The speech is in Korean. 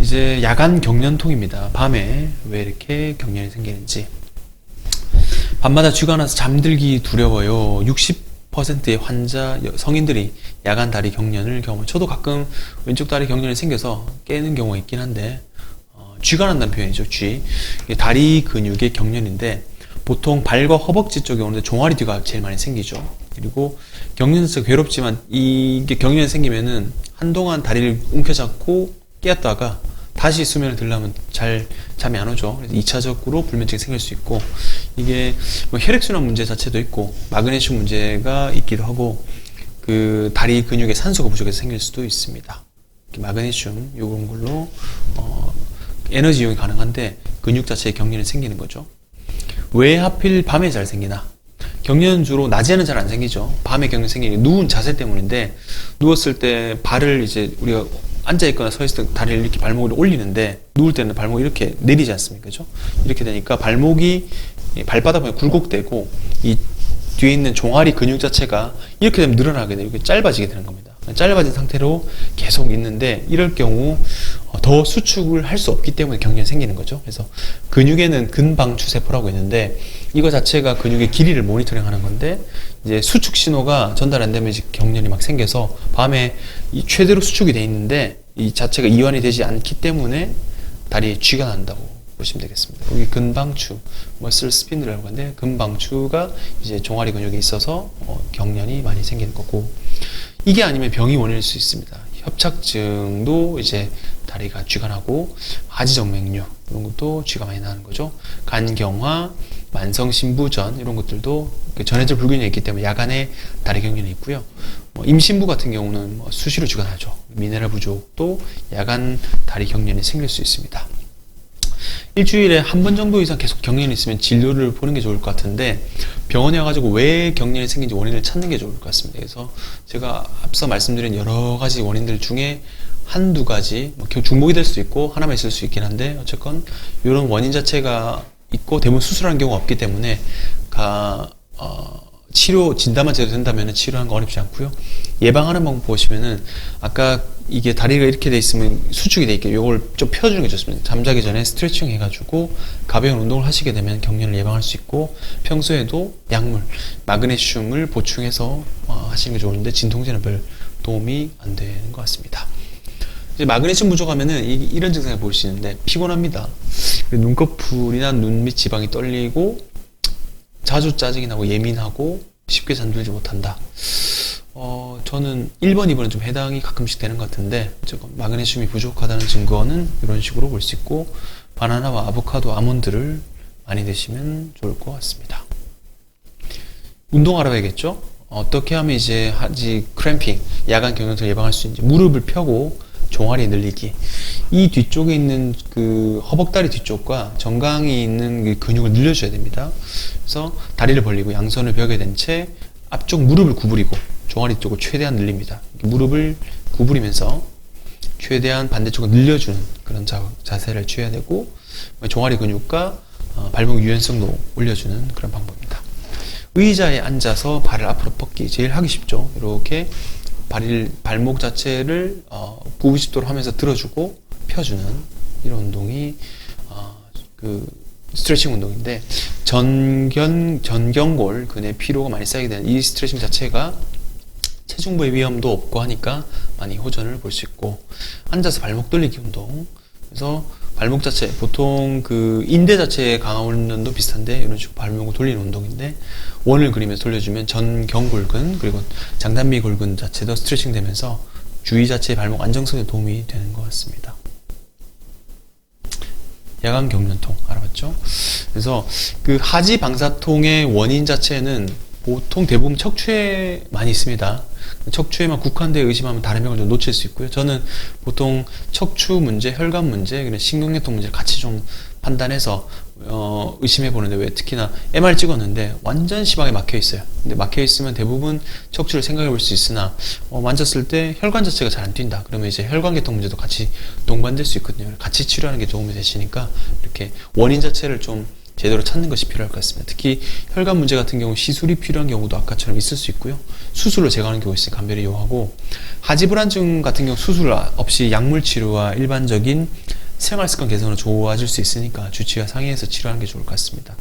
이제 야간 경련통입니다. 밤에 왜 이렇게 경련이 생기는지. 밤마다 쥐가 나서 잠들기 두려워요. 60%의 환자 성인들이 야간 다리 경련을 경험해요. 저도 가끔 왼쪽 다리 경련이 생겨서 깨는 경우가 있긴 한데 쥐가 난다는 표현이죠. 쥐. 이게 다리 근육의 경련인데 보통 발과 허벅지 쪽에 오는데 종아리 뒤가 제일 많이 생기죠. 그리고 경련 자체가 괴롭지만 이게 경련이 생기면은 한동안 다리를 움켜잡고 깨었다가 다시 수면을 들려면 잘 잠이 안 오죠. 그래서 2차적으로 불면증이 생길 수 있고, 이게 뭐 혈액순환 문제 자체도 있고 마그네슘 문제가 있기도 하고, 그 다리 근육에 산소가 부족해서 생길 수도 있습니다. 마그네슘 이런 걸로 에너지 이용이 가능한데 근육 자체에 경련이 생기는 거죠. 왜 하필 밤에 잘 생기나? 경련은 주로 낮에는 잘 안 생기죠. 밤에 경련이 생기는 게 누운 자세 때문인데, 누웠을 때 발을 이제 우리가 앉아있거나 서있을 때 다리를 이렇게 발목을 올리는데, 누울 때는 발목이 이렇게 내리지 않습니까? 그죠? 이렇게 되니까 발목이 발바닥에 굴곡되고 이 뒤에 있는 종아리 근육 자체가 이렇게 되면 늘어나게 되고 이렇게 짧아지게 되는 겁니다. 짧아진 상태로 계속 있는데, 이럴 경우 더 수축을 할 수 없기 때문에 경련이 생기는 거죠. 그래서 근육에는 근방추세포라고 있는데, 이거 자체가 근육의 길이를 모니터링 하는 건데, 이제 수축 신호가 전달 안 되면 이제 경련이 막 생겨서 밤에 이 최대로 수축이 돼 있는데 이 자체가 이완이 되지 않기 때문에 다리에 쥐가 난다고 보시면 되겠습니다. 여기 근방추, 머슬 스핀이라고 하는데, 근방추가 이제 종아리 근육에 있어서 경련이 많이 생기는 거고, 이게 아니면 병이 원인일 수 있습니다. 협착증도 이제 다리가 쥐가 나고, 하지정맥류 이런 것도 쥐가 많이 나는 거죠. 간경화, 만성신부전 이런 것들도 전해질 불균형이 있기 때문에 야간에 다리 경련이 있고요. 임신부 같은 경우는 수시로 쥐가 나죠. 미네랄 부족도 야간 다리 경련이 생길 수 있습니다. 일주일에 한 번 정도 이상 계속 경련이 있으면 진료를 보는 게 좋을 것 같은데, 병원에 와가지고 왜 경련이 생긴지 원인을 찾는 게 좋을 것 같습니다. 그래서 제가 앞서 말씀드린 여러 가지 원인들 중에 한두 가지, 중복이 될 수도 있고 하나만 있을 수 있긴 한데, 어쨌건 이런 원인 자체가 있고 대부분 수술하는 경우가 없기 때문에 치료 진단만 제대로 된다면 치료하는 거 어렵지 않고요. 예방하는 방법 보시면은, 아까 이게 다리가 이렇게 돼 있으면 수축이 돼 있게 요걸 좀 펴주는 게 좋습니다. 잠자기 전에 스트레칭 해가지고 가벼운 운동을 하시게 되면 경련을 예방할 수 있고, 평소에도 약물, 마그네슘을 보충해서 하시는 게 좋은데 진통제는 별 도움이 안 되는 것 같습니다. 이제 마그네슘 부족하면은 이런 증상을 볼 수 있는데, 피곤합니다. 눈꺼풀이나 눈 밑 지방이 떨리고 자주 짜증이 나고 예민하고 쉽게 잠들지 못한다. 저는 1번, 2번은 좀 해당이 가끔씩 되는 것 같은데, 마그네슘이 부족하다는 증거는 이런 식으로 볼 수 있고, 바나나와 아보카도, 아몬드를 많이 드시면 좋을 것 같습니다. 운동 알아봐야겠죠? 어떻게 하면 이제 크램핑, 야간 경련을 예방할 수 있는지. 무릎을 펴고 종아리 늘리기. 이 뒤쪽에 있는 그 허벅다리 뒤쪽과 정강이 있는 그 근육을 늘려줘야 됩니다. 그래서 다리를 벌리고 양손을 벽에 댄 채 앞쪽 무릎을 구부리고 종아리 쪽을 최대한 늘립니다. 무릎을 구부리면서 최대한 반대쪽을 늘려주는 그런 자세를 취해야 되고, 종아리 근육과 발목 유연성도 올려주는 그런 방법입니다. 의자에 앉아서 발을 앞으로 뻗기, 제일 하기 쉽죠. 이렇게 발목 자체를 90도로 하면서 들어주고 펴주는 이런 운동이 그 스트레칭 운동인데, 전경골 근에 피로가 많이 쌓이게 되는 이 스트레칭 자체가 체중부의 위험도 없고 하니까 많이 호전을 볼 수 있고, 앉아서 발목 돌리기 운동. 그래서 발목 자체, 보통 그 인대 자체의 강화 훈련도 비슷한데 이런 식으로 발목을 돌리는 운동인데, 원을 그리면서 돌려주면 전경골근 그리고 장단미 골근 자체도 스트레칭 되면서 주위 자체의 발목 안정성에 도움이 되는 것 같습니다. 야간 경련통 알아봤죠? 그래서 그 하지 방사통의 원인 자체는 보통 대부분 척추에 많이 있습니다. 척추에만 국한되어 의심하면 다른 병을 좀 놓칠 수 있고요. 저는 보통 척추 문제, 혈관 문제, 그리고 신경계통 문제를 같이 좀 판단해서 의심해 보는데, 왜 특히나 MR 찍었는데 완전 심하게 막혀 있어요. 근데 막혀 있으면 대부분 척추를 생각해 볼 수 있으나 만졌을 때 혈관 자체가 잘 안 뛴다. 그러면 이제 혈관계통 문제도 같이 동반될 수 있거든요. 같이 치료하는 게 도움이 되시니까 이렇게 원인 자체를 좀 제대로 찾는 것이 필요할 것 같습니다. 특히 혈관 문제 같은 경우 시술이 필요한 경우도 아까처럼 있을 수 있고요. 수술로 제거하는 경우 있으니 간별히 이용하고, 하지불안증 같은 경우 수술 없이 약물 치료와 일반적인 생활 습관 개선으로 좋아질 수 있으니까 주치의와 상의해서 치료하는 게 좋을 것 같습니다.